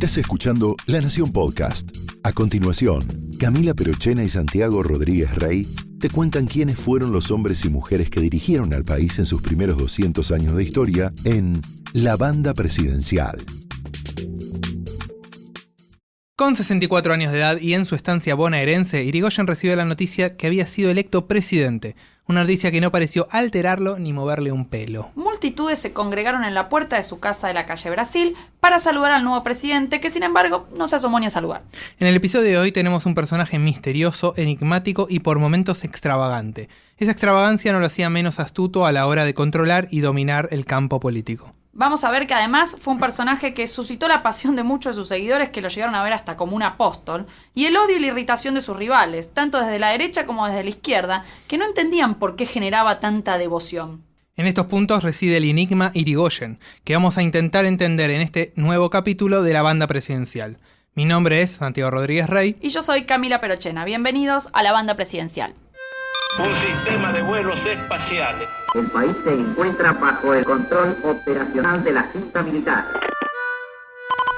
Estás escuchando La Nación Podcast. A continuación, Camila Perochena y Santiago Rodríguez Rey te cuentan quiénes fueron los hombres y mujeres que dirigieron al país en sus primeros 200 años de historia en La Banda Presidencial. Con 64 años de edad y en su estancia bonaerense, Irigoyen recibió la noticia que había sido electo presidente, una noticia que no pareció alterarlo ni moverle un pelo. Multitudes se congregaron en la puerta de su casa de la calle Brasil para saludar al nuevo presidente, que sin embargo no se asomó ni a saludar. En el episodio de hoy tenemos un personaje misterioso, enigmático y por momentos extravagante. Esa extravagancia no lo hacía menos astuto a la hora de controlar y dominar el campo político. Vamos a ver que además fue un personaje que suscitó la pasión de muchos de sus seguidores, que lo llegaron a ver hasta como un apóstol, y el odio y la irritación de sus rivales, tanto desde la derecha como desde la izquierda, que no entendían por qué generaba tanta devoción. En estos puntos reside el enigma Irigoyen, que vamos a intentar entender en este nuevo capítulo de La Banda Presidencial. Mi nombre es Santiago Rodríguez Rey. Y yo soy Camila Perochena. Bienvenidos a La Banda Presidencial. Un sistema de vuelos espaciales. El país se encuentra bajo el control operacional de la Junta Militar.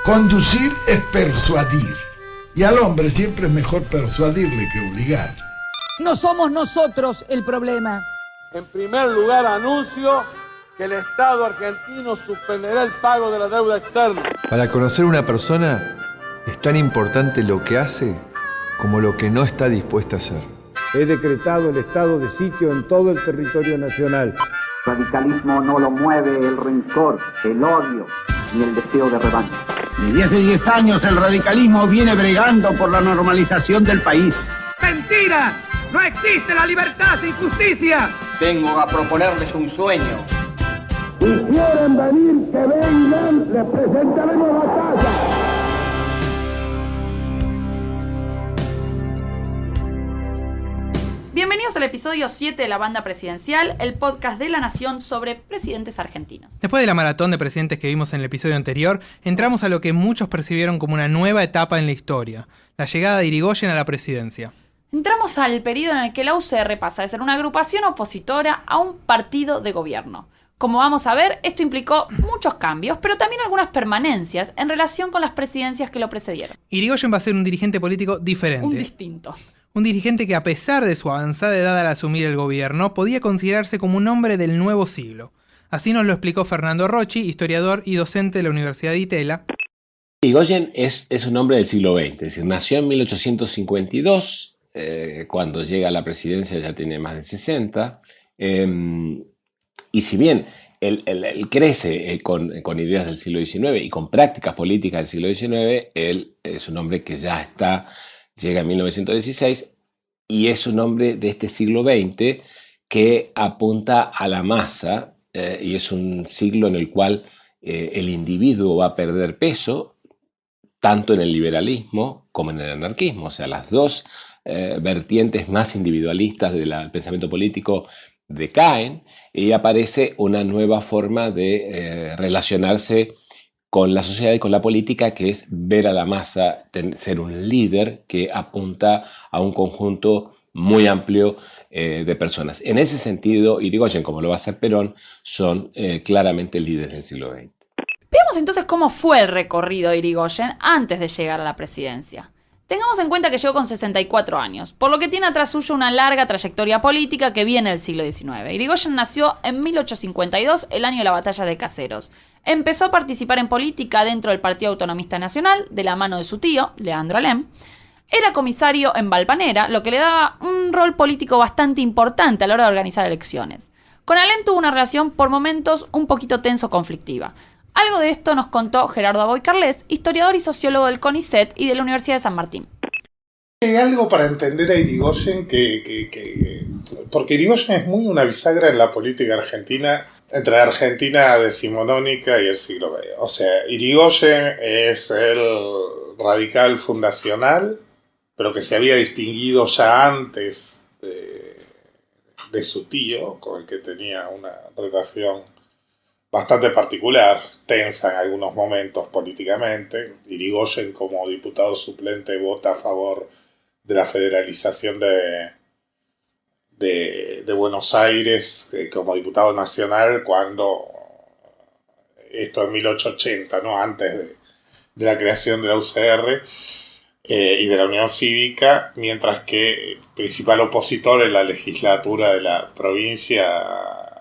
Conducir es persuadir. Y al hombre siempre es mejor persuadirle que obligar. No somos nosotros el problema. En primer lugar, anuncio que el Estado argentino suspenderá el pago de la deuda externa. Para conocer una persona es tan importante lo que hace como lo que no está dispuesta a hacer. He decretado el estado de sitio en todo el territorio nacional. El radicalismo no lo mueve el rencor, el odio ni el deseo de revancha. Desde hace 10 años el radicalismo viene bregando por la normalización del país. ¡Mentira! ¡No existe la libertad sin justicia! Vengo a proponerles un sueño. Si quieren venir, que vengan, les presentaremos batalla. Bienvenidos al episodio 7 de La Banda Presidencial, el podcast de La Nación sobre presidentes argentinos. Después de la maratón de presidentes que vimos en el episodio anterior, entramos a lo que muchos percibieron como una nueva etapa en la historia, la llegada de Irigoyen a la presidencia. Entramos al periodo en el que la UCR pasa de ser una agrupación opositora a un partido de gobierno. Como vamos a ver, esto implicó muchos cambios, pero también algunas permanencias en relación con las presidencias que lo precedieron. Irigoyen va a ser un dirigente político diferente. Un distinto. Un dirigente que, a pesar de su avanzada edad al asumir el gobierno, podía considerarse como un hombre del nuevo siglo. Así nos lo explicó Fernando Rocchi, historiador y docente de la Universidad de Itela. Irigoyen es un hombre del siglo XX, es decir, nació en 1852, cuando llega a la presidencia ya tiene más de 60, y si bien él crece con ideas del siglo XIX y con prácticas políticas del siglo XIX, él es un hombre que ya llega en 1916 y es un hombre de este siglo XX que apunta a la masa y es un siglo en el cual el individuo va a perder peso tanto en el liberalismo como en el anarquismo. O sea, las dos vertientes más individualistas del pensamiento político decaen y aparece una nueva forma de relacionarse con la sociedad y con la política, que es ver a la masa, ser un líder que apunta a un conjunto muy amplio de personas. En ese sentido, Irigoyen, como lo va a hacer Perón, son claramente líderes del siglo XX. Veamos entonces cómo fue el recorrido de Irigoyen antes de llegar a la presidencia. Tengamos en cuenta que llegó con 64 años, por lo que tiene atrás suyo una larga trayectoria política que viene del siglo XIX. Irigoyen nació en 1852, el año de la Batalla de Caseros. Empezó a participar en política dentro del Partido Autonomista Nacional, de la mano de su tío, Leandro Alem. Era comisario en Valvanera, lo que le daba un rol político bastante importante a la hora de organizar elecciones. Con Alem tuvo una relación por momentos un poquito tenso-conflictiva. Algo de esto nos contó Gerardo Aboy Carles, historiador y sociólogo del CONICET y de la Universidad de San Martín. Hay algo para entender a Irigoyen porque Irigoyen es muy una bisagra en la política argentina, entre la Argentina decimonónica y el siglo XX. O sea, Irigoyen es el radical fundacional, pero que se había distinguido ya antes de su tío, con el que tenía una relación bastante particular, tensa en algunos momentos políticamente. Irigoyen, como diputado suplente, vota a favor de la federalización de Buenos Aires como diputado nacional, cuando esto en 1880, ¿no? Antes de la creación de la UCR y de la Unión Cívica, mientras que el principal opositor en la legislatura de la provincia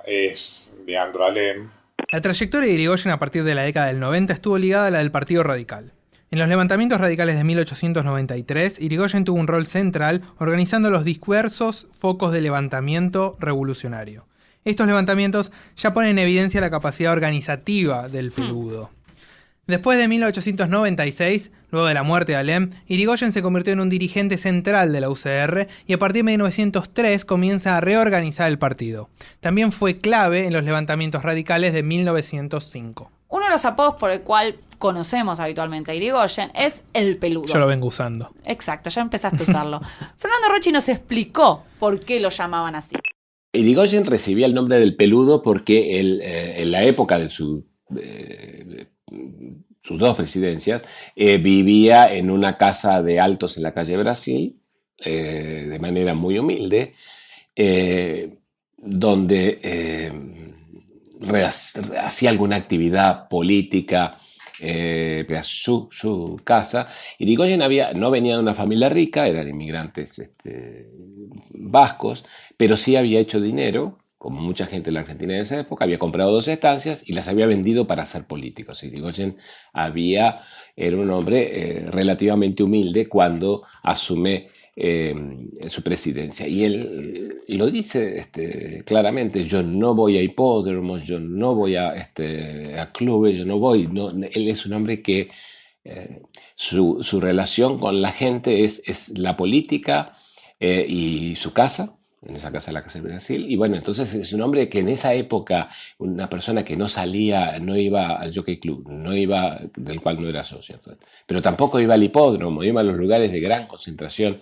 es Leandro Alem. La trayectoria de Irigoyen a partir de la década del 90 estuvo ligada a la del Partido Radical. En los levantamientos radicales de 1893, Irigoyen tuvo un rol central organizando los diversos focos de levantamiento revolucionario. Estos levantamientos ya ponen en evidencia la capacidad organizativa del peludo. Después de 1896, luego de la muerte de Alem, Irigoyen se convirtió en un dirigente central de la UCR y a partir de 1903 comienza a reorganizar el partido. También fue clave en los levantamientos radicales de 1905. Uno de los apodos por el cual conocemos habitualmente a Irigoyen es el peludo. Yo lo vengo usando. Exacto, ya empezaste a usarlo. Fernando Rocchi nos explicó por qué lo llamaban así. Irigoyen recibía el nombre del peludo porque él, en la época de sus dos presidencias, vivía en una casa de altos en la calle Brasil, de manera muy humilde, donde hacía alguna actividad política, su casa. Irigoyen no venía de una familia rica, eran inmigrantes vascos, pero sí había hecho dinero, como mucha gente en la Argentina en esa época, había comprado 2 estancias y las había vendido para hacer políticos. Irigoyen era un hombre relativamente humilde cuando asume su presidencia. Y él lo dice claramente: yo no voy a hipódromos, yo no voy a clubes, yo no voy. No, él es un hombre que su relación con la gente es la política y su casa. En esa casa, la Casa de Brasil. Y bueno, entonces es un hombre que en esa época, una persona que no salía, no iba al Jockey Club, del cual no era socio, pero tampoco iba al hipódromo, iba a los lugares de gran concentración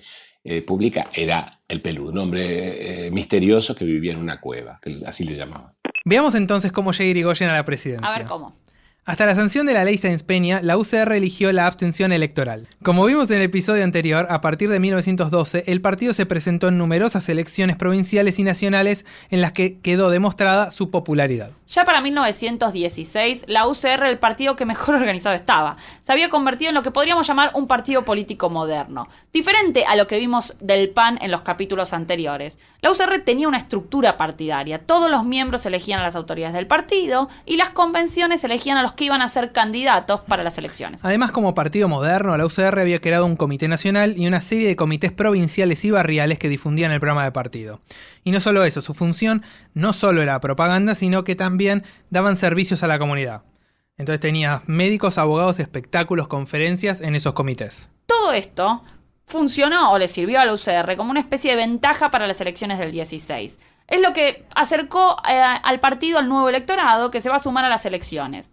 pública, era el peludo, un hombre misterioso que vivía en una cueva, que así le llamaban. Veamos entonces cómo llega Irigoyen a la presidencia. A ver cómo. Hasta la sanción de la ley Sáenz-Peña, la UCR eligió la abstención electoral. Como vimos en el episodio anterior, a partir de 1912, el partido se presentó en numerosas elecciones provinciales y nacionales en las que quedó demostrada su popularidad. Ya para 1916, la UCR era el partido que mejor organizado estaba. Se había convertido en lo que podríamos llamar un partido político moderno. Diferente a lo que vimos del PAN en los capítulos anteriores. La UCR tenía una estructura partidaria. Todos los miembros elegían a las autoridades del partido y las convenciones elegían a los que iban a ser candidatos para las elecciones. Además, como partido moderno, la UCR había creado un comité nacional y una serie de comités provinciales y barriales que difundían el programa de partido. Y no solo eso, su función no solo era propaganda, sino que también daban servicios a la comunidad. Entonces tenía médicos, abogados, espectáculos, conferencias en esos comités. Todo esto funcionó o le sirvió a la UCR como una especie de ventaja para las elecciones del 16. Es lo que acercó al partido al nuevo electorado que se va a sumar a las elecciones.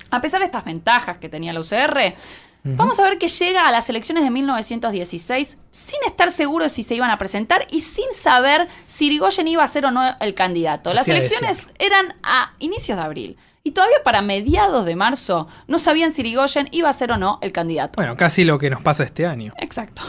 A pesar de estas ventajas que tenía la UCR, vamos a ver que llega a las elecciones de 1916 sin estar seguro de si se iban a presentar y sin saber si Irigoyen iba a ser o no el candidato. Las elecciones eran a inicios de abril y todavía para mediados de marzo no sabían si Irigoyen iba a ser o no el candidato. Bueno, casi lo que nos pasa este año. Exacto.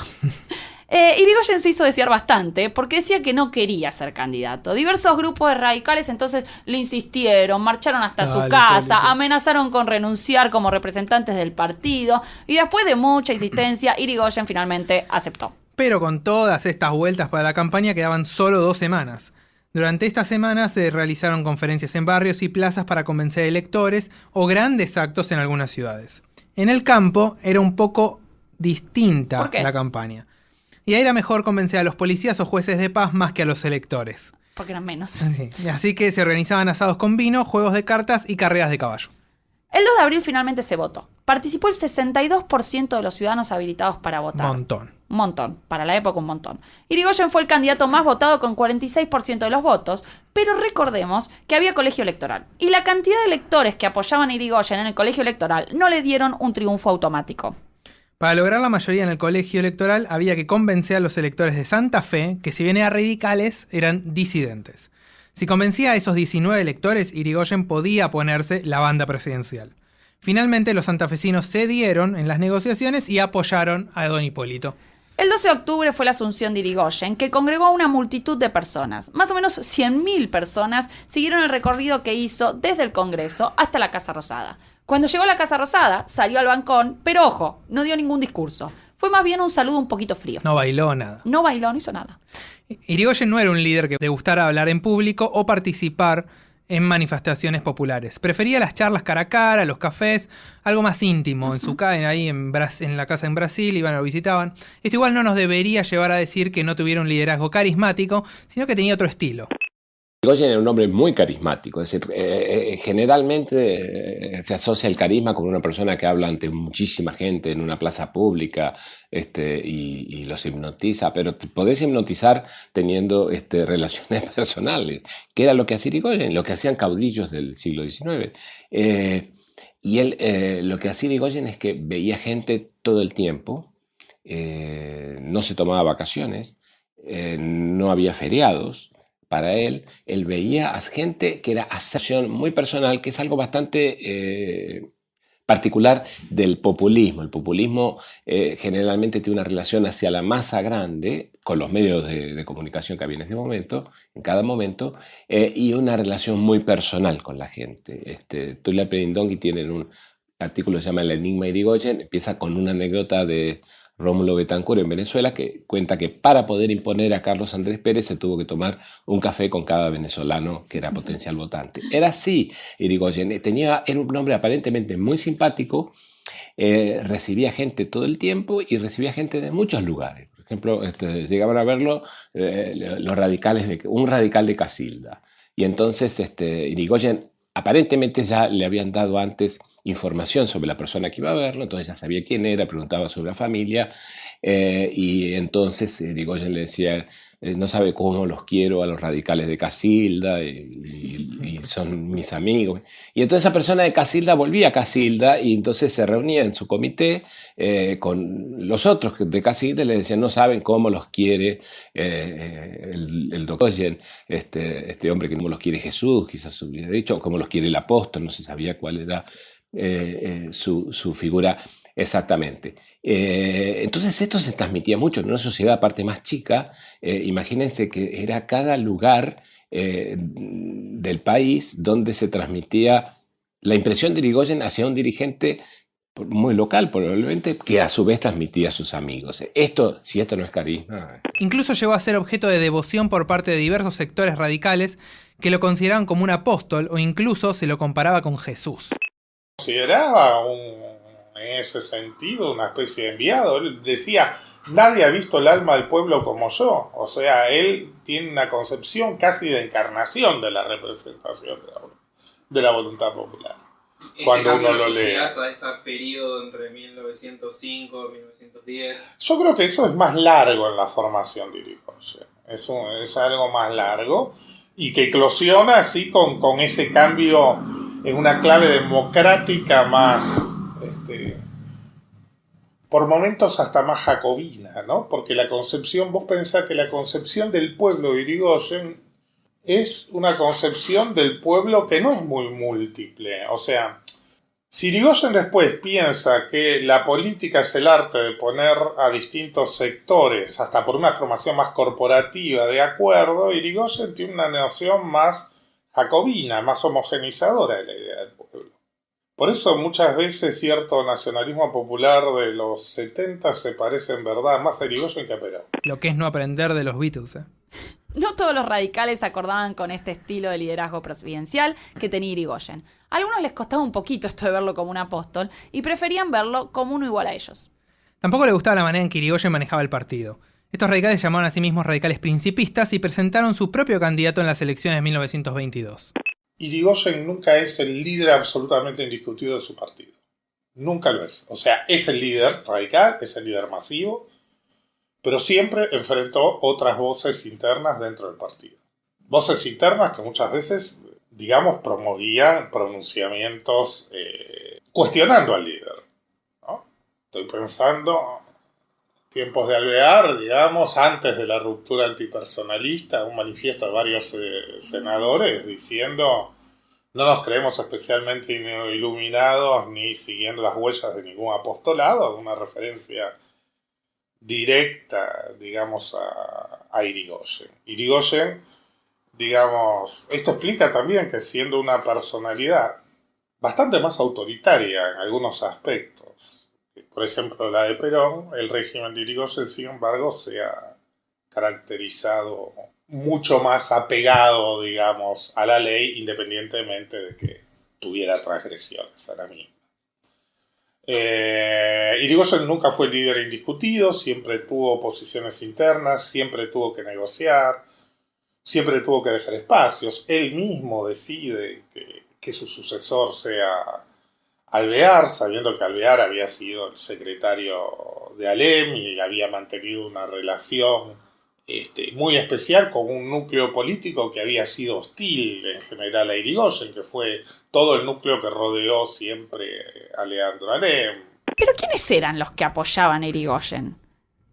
Irigoyen se hizo desear bastante porque decía que no quería ser candidato. Diversos grupos de radicales entonces le insistieron, marcharon hasta su casa, amenazaron con renunciar como representantes del partido y después de mucha insistencia, Irigoyen finalmente aceptó. Pero con todas estas vueltas para la campaña quedaban solo 2 semanas. Durante estas semanas se realizaron conferencias en barrios y plazas para convencer electores o grandes actos en algunas ciudades. En el campo era un poco distinta la campaña. Y ahí era mejor convencer a los policías o jueces de paz más que a los electores. Porque eran menos. Sí. Así que se organizaban asados con vino, juegos de cartas y carreras de caballo. El 2 de abril finalmente se votó. Participó el 62% de los ciudadanos habilitados para votar. Un montón. Para la época, un montón. Irigoyen fue el candidato más votado con 46% de los votos, pero recordemos que había colegio electoral. Y la cantidad de electores que apoyaban a Irigoyen en el colegio electoral no le dieron un triunfo automático. Para lograr la mayoría en el colegio electoral había que convencer a los electores de Santa Fe, que si bien eran radicales, eran disidentes. Si convencía a esos 19 electores, Irigoyen podía ponerse la banda presidencial. Finalmente los santafesinos cedieron en las negociaciones y apoyaron a don Hipólito. El 12 de octubre fue la asunción de Irigoyen, que congregó a una multitud de personas. Más o menos 100.000 personas siguieron el recorrido que hizo desde el Congreso hasta la Casa Rosada. Cuando llegó a la Casa Rosada, salió al balcón, pero ojo, no dio ningún discurso. Fue más bien un saludo un poquito frío. No bailó nada. No bailó, no hizo nada. Irigoyen no era un líder que le gustara hablar en público o participar en manifestaciones populares. Prefería las charlas cara a cara, los cafés, algo más íntimo. En su casa, ahí en la casa en Brasil, iban, lo visitaban. Esto igual no nos debería llevar a decir que no tuviera un liderazgo carismático, sino que tenía otro estilo. Irigoyen era un hombre muy carismático, es decir, generalmente se asocia el carisma con una persona que habla ante muchísima gente en una plaza pública y los hipnotiza, pero podés hipnotizar teniendo relaciones personales, que era lo que hacía Irigoyen, lo que hacían caudillos del siglo XIX. Y él, lo que hacía Irigoyen es que veía gente todo el tiempo, no se tomaba vacaciones, no había feriados. Para él veía a gente que era aserción muy personal, que es algo bastante particular del populismo. El populismo generalmente tiene una relación hacia la masa grande, con los medios de comunicación que había en ese momento, en cada momento, y una relación muy personal con la gente. Tullia Perindongui tiene un artículo que se llama El enigma Irigoyen, empieza con una anécdota de Rómulo Betancourt en Venezuela, que cuenta que para poder imponer a Carlos Andrés Pérez se tuvo que tomar un café con cada venezolano que era potencial votante. Era así Irigoyen, era un hombre aparentemente muy simpático, recibía gente todo el tiempo y recibía gente de muchos lugares. Por ejemplo, llegaban a verlo los radicales un radical de Casilda. Y entonces Irigoyen aparentemente ya le habían dado antes información sobre la persona que iba a verlo, entonces ya sabía quién era, preguntaba sobre la familia, y entonces Irigoyen le decía, no sabe cómo los quiero a los radicales de Casilda, y son mis amigos. Y entonces esa persona de Casilda volvía a Casilda, y entonces se reunía en su comité con los otros de Casilda, y le decían, no saben cómo los quiere el doctor Irigoyen, este hombre que no los quiere Jesús, quizás hubiera dicho, cómo los quiere el apóstol, no se sabía cuál era su figura exactamente. Entonces esto se transmitía mucho en una sociedad aparte más chica. Imagínense que era cada lugar del país donde se transmitía la impresión de Irigoyen hacia un dirigente muy local probablemente, que a su vez transmitía a sus amigos. Si esto no es carisma. Incluso llegó a ser objeto de devoción por parte de diversos sectores radicales que lo consideraban como un apóstol o incluso se lo comparaba con Jesús. Consideraba en ese sentido una especie de enviado. Él decía, nadie ha visto el alma del pueblo como yo. O sea, él tiene una concepción casi de encarnación de la representación de la voluntad popular. Cuando uno lo lee. A ese periodo entre 1905 y 1910. Yo creo que eso es más largo en la formación de Irigoyen. Es algo más largo y que eclosiona así con ese cambio en una clave democrática más, por momentos hasta más jacobina, ¿no? Porque vos pensás que la concepción del pueblo de Irigoyen es una concepción del pueblo que no es muy múltiple. O sea, si Irigoyen después piensa que la política es el arte de poner a distintos sectores, hasta por una formación más corporativa, de acuerdo, Irigoyen tiene una noción más jacobina, más homogenizadora de la idea del pueblo. Por eso muchas veces cierto nacionalismo popular de los 70 se parece en verdad más a Irigoyen que a Perón. Lo que es no aprender de los Beatles, No todos los radicales acordaban con este estilo de liderazgo presidencial que tenía Irigoyen. A algunos les costaba un poquito esto de verlo como un apóstol y preferían verlo como uno igual a ellos. Tampoco le gustaba la manera en que Irigoyen manejaba el partido. Estos radicales llamaban a sí mismos radicales principistas y presentaron su propio candidato en las elecciones de 1922. Irigoyen nunca es el líder absolutamente indiscutido de su partido. Nunca lo es. O sea, es el líder radical, es el líder masivo, pero siempre enfrentó otras voces internas dentro del partido. Voces internas que muchas veces, digamos, promovían pronunciamientos cuestionando al líder, ¿no? Estoy pensando tiempos de Alvear, digamos, antes de la ruptura antipersonalista, un manifiesto de varios senadores diciendo no nos creemos especialmente iluminados ni siguiendo las huellas de ningún apostolado, una referencia directa, digamos, a Irigoyen. Irigoyen, digamos, esto explica también que siendo una personalidad bastante más autoritaria en algunos aspectos. Por ejemplo, la de Perón, el régimen de Irigoyen, sin embargo, se ha caracterizado mucho más apegado, digamos, a la ley, independientemente de que tuviera transgresiones a la misma. Irigoyen nunca fue el líder indiscutido, siempre tuvo posiciones internas, siempre tuvo que negociar, siempre tuvo que dejar espacios. Él mismo decide que su sucesor sea Alvear, sabiendo que Alvear había sido el secretario de Alem y había mantenido una relación muy especial con un núcleo político que había sido hostil en general a Irigoyen, que fue todo el núcleo que rodeó siempre a Leandro Alem. ¿Pero quiénes eran los que apoyaban a Irigoyen?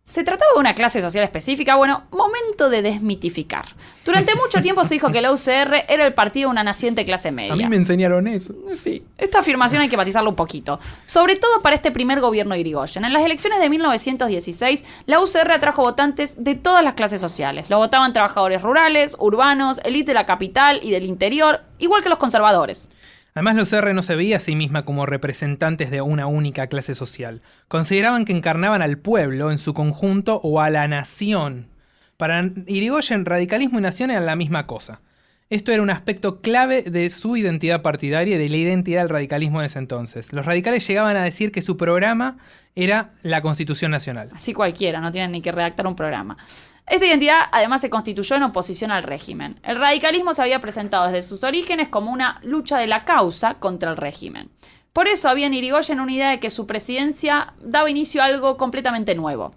¿Se trataba de una clase social específica? Bueno, momento de desmitificar. Durante mucho tiempo se dijo que la UCR era el partido de una naciente clase media. A mí me enseñaron eso. Sí, esta afirmación hay que matizarla un poquito. Sobre todo para este primer gobierno de Irigoyen. En las elecciones de 1916, la UCR atrajo votantes de todas las clases sociales. Lo votaban trabajadores rurales, urbanos, élite de la capital y del interior, igual que los conservadores. Además, la UCR no se veía a sí misma como representantes de una única clase social. Consideraban que encarnaban al pueblo en su conjunto o a la nación. Para Irigoyen, radicalismo y nación eran la misma cosa. Esto era un aspecto clave de su identidad partidaria y de la identidad del radicalismo en ese entonces. Los radicales llegaban a decir que su programa era la Constitución Nacional. Así cualquiera, no tienen ni que redactar un programa. Esta identidad además se constituyó en oposición al régimen. El radicalismo se había presentado desde sus orígenes como una lucha de la causa contra el régimen. Por eso había en Irigoyen una idea de que su presidencia daba inicio a algo completamente nuevo.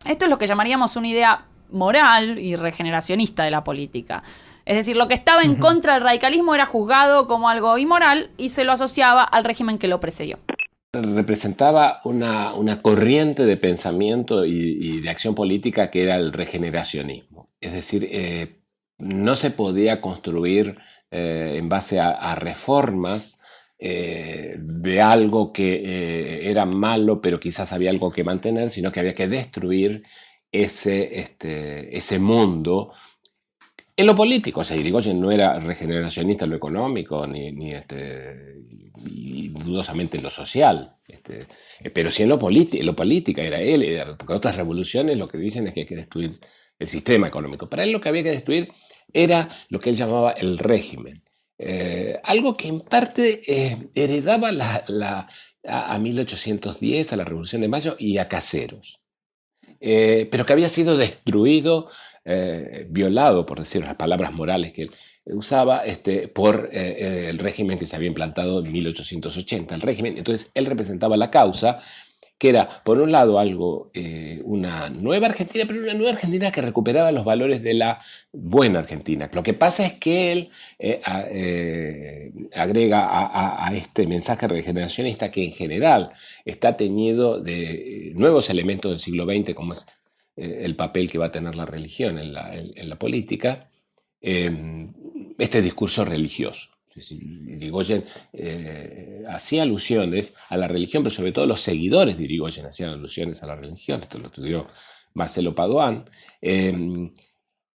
Esto es lo que llamaríamos una idea moral y regeneracionista de la política. Es decir, lo que estaba en contra del radicalismo era juzgado como algo inmoral y se lo asociaba al régimen que lo precedió. Representaba una corriente de pensamiento y de acción política que era el regeneracionismo. Es decir, no se podía construir en base a reformas de algo que era malo, pero quizás había algo que mantener, sino que había que destruir ese mundo en lo político. O sea, Irigoyen no era regeneracionista en lo económico, y dudosamente en lo social, pero sí en lo política era él, porque otras revoluciones lo que dicen es que hay que destruir el sistema económico. Para él lo que había que destruir era lo que él llamaba el régimen, algo que en parte heredaba a 1810, a la Revolución de Mayo y a Caseros, pero que había sido destruido, violado, por decir las palabras morales que él usaba, por el régimen que se había implantado en 1880. El régimen, entonces él representaba la causa, que era, por un lado, una nueva Argentina, pero una nueva Argentina que recuperaba los valores de la buena Argentina. Lo que pasa es que él agrega a este mensaje regeneracionista, que en general está teñido de nuevos elementos del siglo XX, como es el papel que va a tener la religión en la política, este discurso religioso. Irigoyen hacía alusiones a la religión, pero sobre todo los seguidores de Irigoyen hacían alusiones a la religión. Esto lo estudió Marcelo Padoan.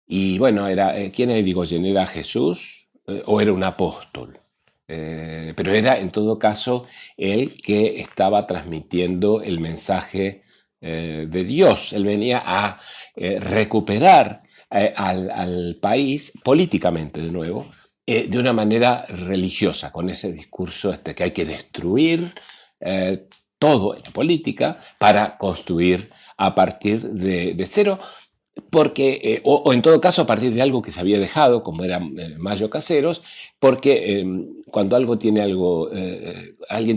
Y bueno, ¿quién era Irigoyen? ¿Era Jesús o era un apóstol? Pero era en todo caso él que estaba transmitiendo el mensaje de Dios. Él venía a recuperar al país políticamente de nuevo, de una manera religiosa, con ese discurso que hay que destruir todo en la política para construir a partir de cero, porque, o en todo caso a partir de algo que se había dejado, como era Mayo Caseros, porque cuando alguien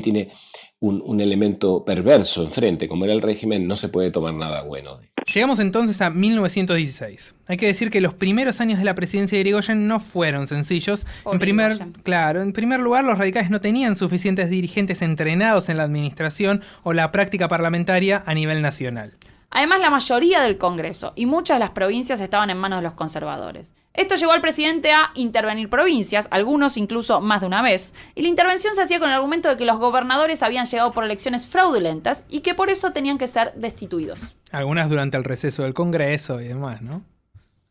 tiene un elemento perverso enfrente, como era el régimen, no se puede tomar nada bueno. Llegamos entonces a 1916. Hay que decir que los primeros años de la presidencia de Irigoyen no fueron sencillos. En primer lugar, los radicales no tenían suficientes dirigentes entrenados en la administración o la práctica parlamentaria a nivel nacional. Además, la mayoría del Congreso y muchas de las provincias estaban en manos de los conservadores. Esto llevó al presidente a intervenir provincias, algunos incluso más de una vez, y la intervención se hacía con el argumento de que los gobernadores habían llegado por elecciones fraudulentas y que por eso tenían que ser destituidos. Algunas durante el receso del Congreso y demás, ¿no?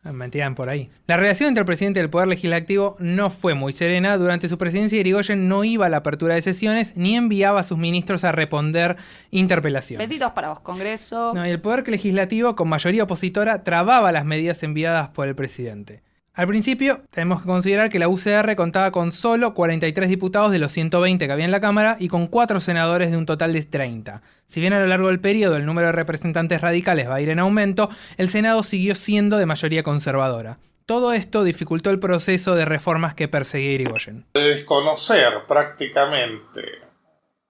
Mentían por ahí. La relación entre el presidente y el Poder Legislativo no fue muy serena. Durante su presidencia, Irigoyen no iba a la apertura de sesiones ni enviaba a sus ministros a responder interpelaciones. Besitos para vos, Congreso. No, y el Poder Legislativo, con mayoría opositora, trababa las medidas enviadas por el presidente. Al principio, tenemos que considerar que la UCR contaba con solo 43 diputados de los 120 que había en la Cámara y con 4 senadores de un total de 30. Si bien a lo largo del periodo el número de representantes radicales va a ir en aumento, el Senado siguió siendo de mayoría conservadora. Todo esto dificultó el proceso de reformas que perseguía Irigoyen. Desconocer prácticamente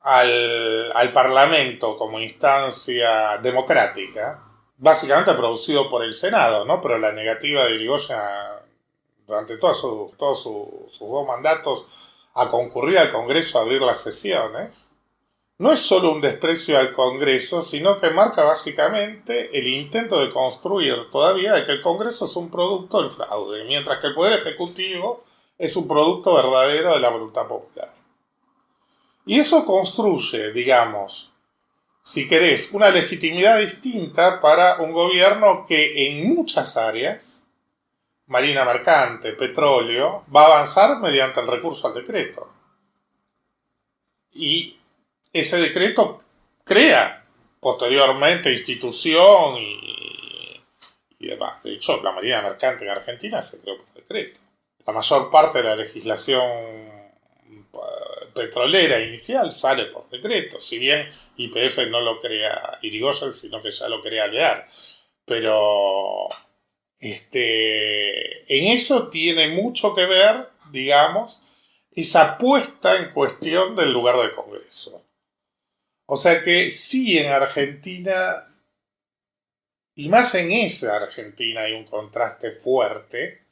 al Parlamento como instancia democrática, básicamente producido por el Senado, ¿no? Pero la negativa de Irigoyen durante todos sus 2 mandatos a concurrir al Congreso a abrir las sesiones, no es solo un desprecio al Congreso, sino que marca básicamente el intento de construir todavía de que el Congreso es un producto del fraude, mientras que el Poder Ejecutivo es un producto verdadero de la voluntad popular. Y eso construye, digamos, si querés, una legitimidad distinta para un gobierno que en muchas áreas, marina mercante, petróleo, va a avanzar mediante el recurso al decreto. Y ese decreto crea posteriormente institución y demás. De hecho, la marina mercante en Argentina se creó por decreto. La mayor parte de la legislación petrolera inicial sale por decreto, si bien YPF no lo crea Irigoyen, sino que ya lo crea Alvear. Pero en eso tiene mucho que ver, digamos, esa puesta en cuestión del lugar del Congreso. O sea que sí, en Argentina, y más en esa Argentina, hay un contraste fuerte,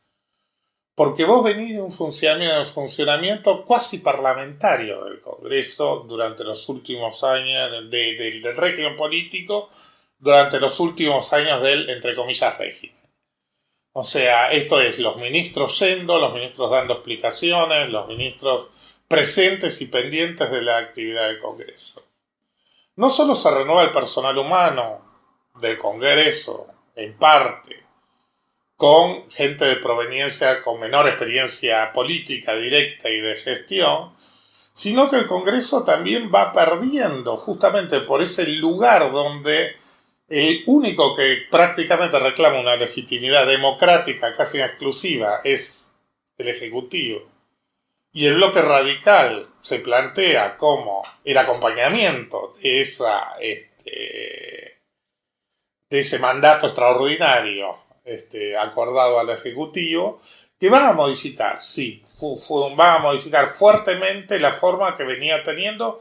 porque vos venís de un funcionamiento cuasi parlamentario del Congreso durante los últimos años, del régimen político, durante los últimos años del, entre comillas, régimen. O sea, esto es los ministros yendo, los ministros dando explicaciones, los ministros presentes y pendientes de la actividad del Congreso. No solo se renueva el personal humano del Congreso, en parte, con gente de proveniencia con menor experiencia política directa y de gestión, sino que el Congreso también va perdiendo, justamente por ese lugar donde el único que prácticamente reclama una legitimidad democrática casi exclusiva es el Ejecutivo. Y el bloque radical se plantea como el acompañamiento de ese mandato extraordinario acordado al Ejecutivo, que van a modificar, sí, van a modificar fuertemente la forma que venía teniendo,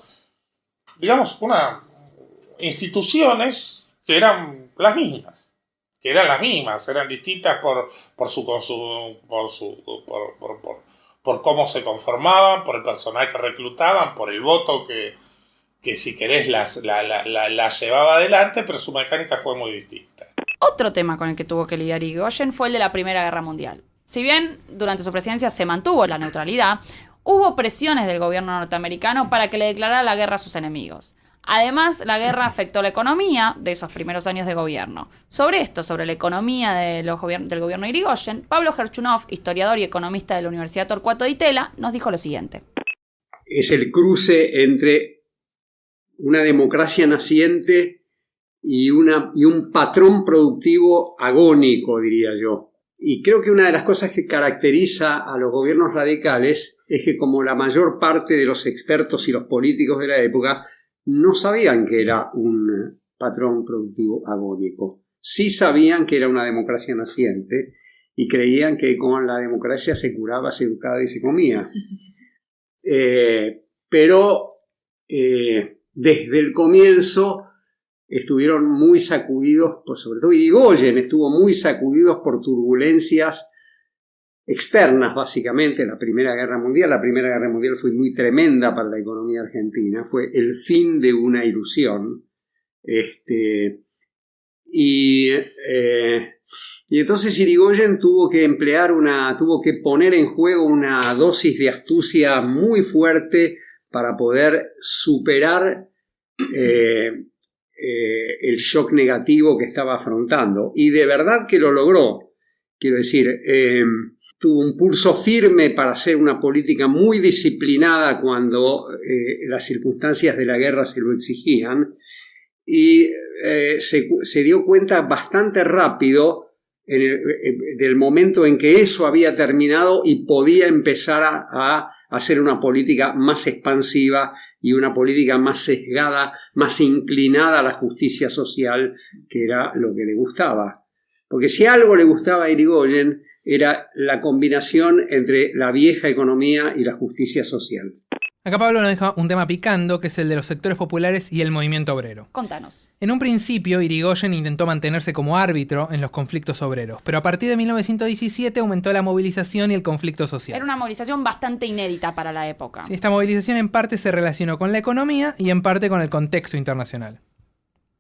digamos, instituciones que eran las mismas, eran distintas por cómo se conformaban, por el personal que reclutaban, por el voto que si querés la llevaba adelante, pero su mecánica fue muy distinta. Otro tema con el que tuvo que lidiar Irigoyen fue el de la Primera Guerra Mundial. Si bien durante su presidencia se mantuvo la neutralidad, hubo presiones del gobierno norteamericano para que le declarara la guerra a sus enemigos. Además, la guerra afectó la economía de esos primeros años de gobierno. Sobre la economía del gobierno de Irigoyen, Pablo Gerchunov, historiador y economista de la Universidad Torcuato Di Tella, nos dijo lo siguiente. Es el cruce entre una democracia naciente y un patrón productivo agónico, diría yo. Y creo que una de las cosas que caracteriza a los gobiernos radicales es que, como la mayor parte de los expertos y los políticos de la época, no sabían que era un patrón productivo agónico. Sí sabían que era una democracia naciente y creían que con la democracia se curaba, se educaba y se comía. Pero desde el comienzo estuvieron muy sacudidos, sobre todo Irigoyen estuvo muy sacudidos por turbulencias externas, básicamente. La Primera Guerra Mundial fue muy tremenda para la economía argentina, fue el fin de una ilusión. Y entonces Irigoyen tuvo que poner en juego una dosis de astucia muy fuerte para poder superar el shock negativo que estaba afrontando. Y de verdad que lo logró. Quiero decir, tuvo un pulso firme para hacer una política muy disciplinada cuando las circunstancias de la guerra se lo exigían, y se dio cuenta bastante rápido del momento en que eso había terminado y podía empezar a hacer una política más expansiva y una política más sesgada, más inclinada a la justicia social, que era lo que le gustaba. Porque si algo le gustaba a Irigoyen era la combinación entre la vieja economía y la justicia social. Acá Pablo nos deja un tema picando, que es el de los sectores populares y el movimiento obrero. Contanos. En un principio, Irigoyen intentó mantenerse como árbitro en los conflictos obreros, pero a partir de 1917 aumentó la movilización y el conflicto social. Era una movilización bastante inédita para la época. Sí, esta movilización en parte se relacionó con la economía y en parte con el contexto internacional.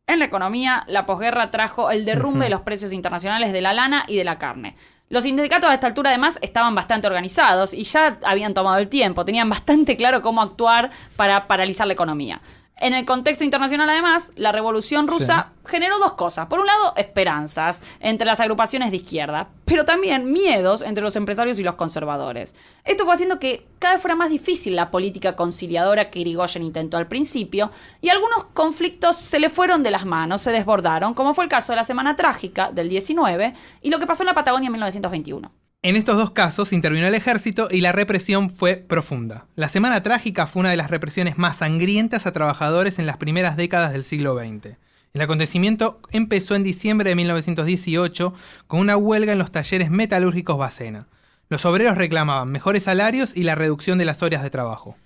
En la economía, la posguerra trajo el derrumbe de los precios internacionales de la lana y de la carne. Los sindicatos a esta altura además estaban bastante organizados y ya habían tomado el tiempo, tenían bastante claro cómo actuar para paralizar la economía. En el contexto internacional, además, la Revolución Rusa generó dos cosas. Por un lado, esperanzas entre las agrupaciones de izquierda, pero también miedos entre los empresarios y los conservadores. Esto fue haciendo que cada vez fuera más difícil la política conciliadora que Irigoyen intentó al principio, y algunos conflictos se le fueron de las manos, se desbordaron, como fue el caso de la Semana Trágica del 19 y lo que pasó en la Patagonia en 1921. En estos dos casos intervino el ejército y la represión fue profunda. La Semana Trágica fue una de las represiones más sangrientas a trabajadores en las primeras décadas del siglo XX. El acontecimiento empezó en diciembre de 1918 con una huelga en los talleres metalúrgicos Bacena. Los obreros reclamaban mejores salarios y la reducción de las horas de trabajo.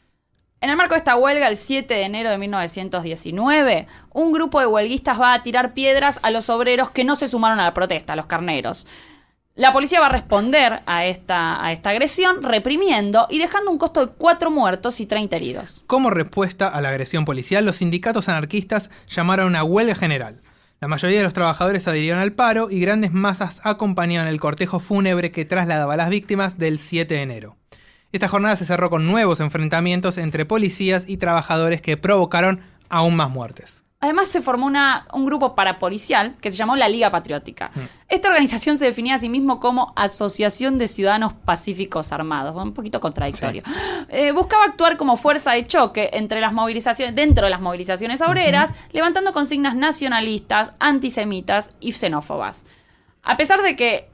En el marco de esta huelga, el 7 de enero de 1919, un grupo de huelguistas va a tirar piedras a los obreros que no se sumaron a la protesta, a los carneros. La policía va a responder a esta agresión reprimiendo y dejando un costo de 4 muertos y 30 heridos. Como respuesta a la agresión policial, los sindicatos anarquistas llamaron a una huelga general. La mayoría de los trabajadores adhirieron al paro y grandes masas acompañaban el cortejo fúnebre que trasladaba a las víctimas del 7 de enero. Esta jornada se cerró con nuevos enfrentamientos entre policías y trabajadores que provocaron aún más muertes. Además se formó un grupo parapolicial que se llamó la Liga Patriótica. Esta organización se definía a sí mismo como Asociación de Ciudadanos Pacíficos Armados, un poquito contradictorio. Sí. Buscaba actuar como fuerza de choque entre las movilizaciones, dentro de las movilizaciones obreras, levantando consignas nacionalistas, antisemitas y xenófobas. A pesar de que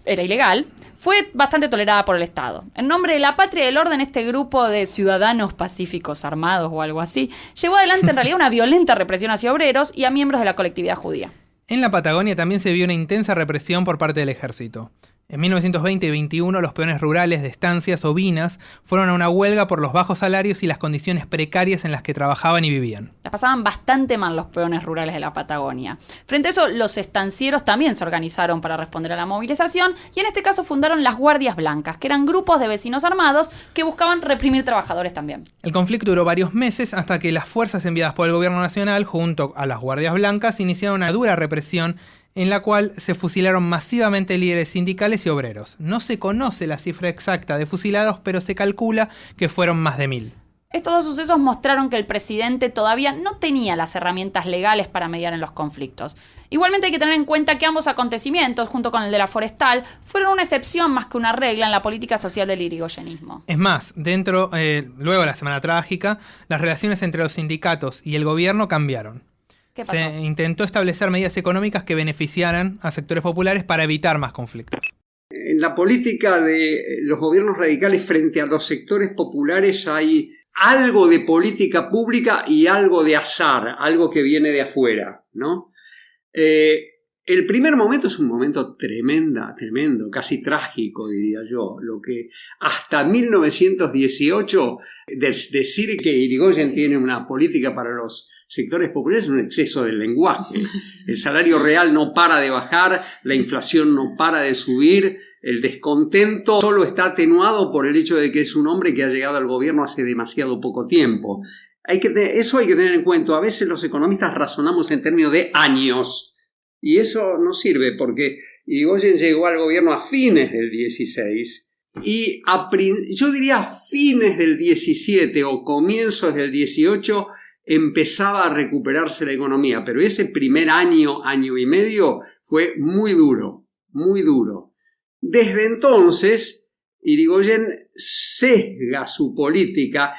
era ilegal, fue bastante tolerada por el Estado. En nombre de la patria y del orden, este grupo de ciudadanos pacíficos armados o algo así, llevó adelante en realidad una violenta represión hacia obreros y a miembros de la colectividad judía. En la Patagonia también se vio una intensa represión por parte del ejército. En 1920 y 21, los peones rurales de estancias ovinas fueron a una huelga por los bajos salarios y las condiciones precarias en las que trabajaban y vivían. La pasaban bastante mal los peones rurales de la Patagonia. Frente a eso, los estancieros también se organizaron para responder a la movilización y en este caso fundaron las Guardias Blancas, que eran grupos de vecinos armados que buscaban reprimir trabajadores también. El conflicto duró varios meses hasta que las fuerzas enviadas por el gobierno nacional, junto a las Guardias Blancas, iniciaron una dura represión en la cual se fusilaron masivamente líderes sindicales y obreros. No se conoce la cifra exacta de fusilados, pero se calcula que fueron más de 1000. Estos dos sucesos mostraron que el presidente todavía no tenía las herramientas legales para mediar en los conflictos. Igualmente hay que tener en cuenta que ambos acontecimientos, junto con el de la forestal, fueron una excepción más que una regla en la política social del irigoyenismo. Es más, luego de la Semana Trágica, las relaciones entre los sindicatos y el gobierno cambiaron. ¿Qué pasó? Se intentó establecer medidas económicas que beneficiaran a sectores populares para evitar más conflictos. En la política de los gobiernos radicales frente a los sectores populares hay algo de política pública y algo de azar, algo que viene de afuera, ¿no? El primer momento es un momento tremendo, casi trágico, diría yo. Lo que hasta 1918, decir que Irigoyen tiene una política para los sectores populares es un exceso del lenguaje. El salario real no para de bajar, la inflación no para de subir, el descontento solo está atenuado por el hecho de que es un hombre que ha llegado al gobierno hace demasiado poco tiempo. Eso hay que tener en cuenta. A veces los economistas razonamos en términos de años. Y eso no sirve porque Irigoyen llegó al gobierno a fines del 16 y yo diría a fines del 17 o comienzos del 18 empezaba a recuperarse la economía, pero ese primer año y medio fue muy duro, muy duro. Desde entonces, Irigoyen sesga su política,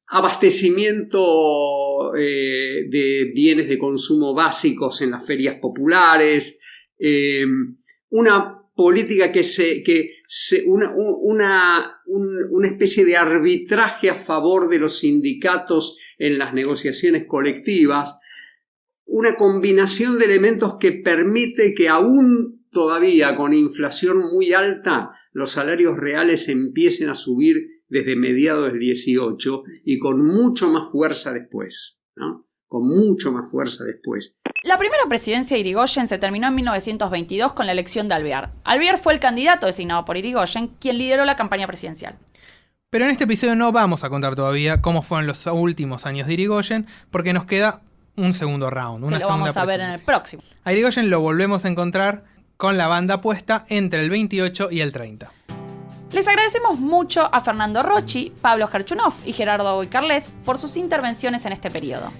abastecimiento de bienes de consumo básicos en las ferias populares, una política una especie de arbitraje a favor de los sindicatos en las negociaciones colectivas, una combinación de elementos que permite que aún todavía con inflación muy alta los salarios reales empiecen a subir desde mediados del 18 y con mucho más fuerza después, ¿no? Con mucho más fuerza después. La primera presidencia de Irigoyen se terminó en 1922 con la elección de Alvear. Alvear fue el candidato designado por Irigoyen, quien lideró la campaña presidencial. Pero en este episodio no vamos a contar todavía cómo fueron los últimos años de Irigoyen, porque nos queda un segundo round, una segunda presidencia. Lo vamos a ver en el próximo. A Irigoyen lo volvemos a encontrar con la banda puesta entre el 28 y el 30. Les agradecemos mucho a Fernando Rocchi, Pablo Gerchunov y Gerardo Boicarles por sus intervenciones en este periodo.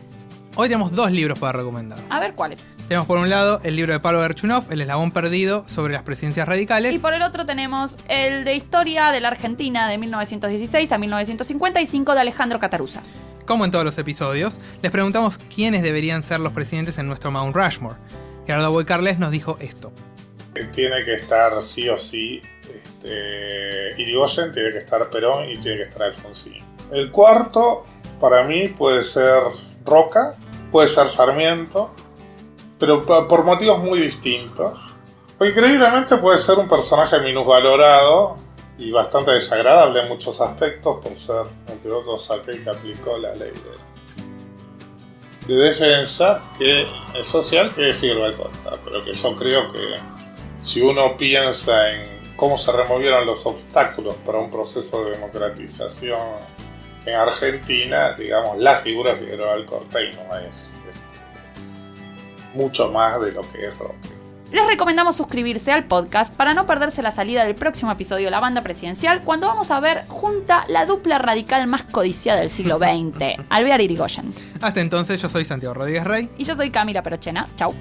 Hoy tenemos 2 libros para recomendar. A ver, ¿cuáles? Tenemos por un lado el libro de Pablo Gerchunov, El eslabón perdido, sobre las presidencias radicales. Y por el otro tenemos el de Historia de la Argentina de 1916 a 1955 de Alejandro Cataruza. Como en todos los episodios, les preguntamos quiénes deberían ser los presidentes en nuestro Mount Rushmore. Gerardo Boicarles nos dijo esto. Tiene que estar sí o sí Irigoyen, tiene que estar Perón y tiene que estar Alfonsín. El cuarto, para mí, puede ser Roca, puede ser Sarmiento, pero por motivos muy distintos. O increíblemente puede ser un personaje minusvalorado y bastante desagradable en muchos aspectos por ser, entre otros, aquel que aplicó la ley de defensa social que es Figueroa Alcorta, pero que yo creo que si uno piensa en cómo se removieron los obstáculos para un proceso de democratización en Argentina, digamos, la figura de Figueroa Alcorta y no es mucho más de lo que es Roque. Les recomendamos suscribirse al podcast para no perderse la salida del próximo episodio de La Banda Presidencial, cuando vamos a ver junta la dupla radical más codiciada del siglo XX, Alvear y Irigoyen. Hasta entonces, yo soy Santiago Rodríguez Rey. Y yo soy Camila Perochena. Chau.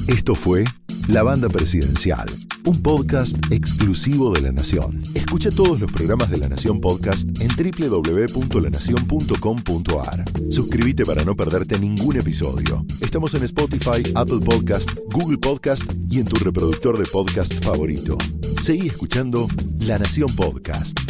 Esto fue La Banda Presidencial, un podcast exclusivo de La Nación. Escucha todos los programas de La Nación Podcast en www.lanacion.com.ar. Suscríbete para no perderte ningún episodio. Estamos en Spotify, Apple Podcast, Google Podcast y en tu reproductor de podcast favorito. Seguí escuchando La Nación Podcast.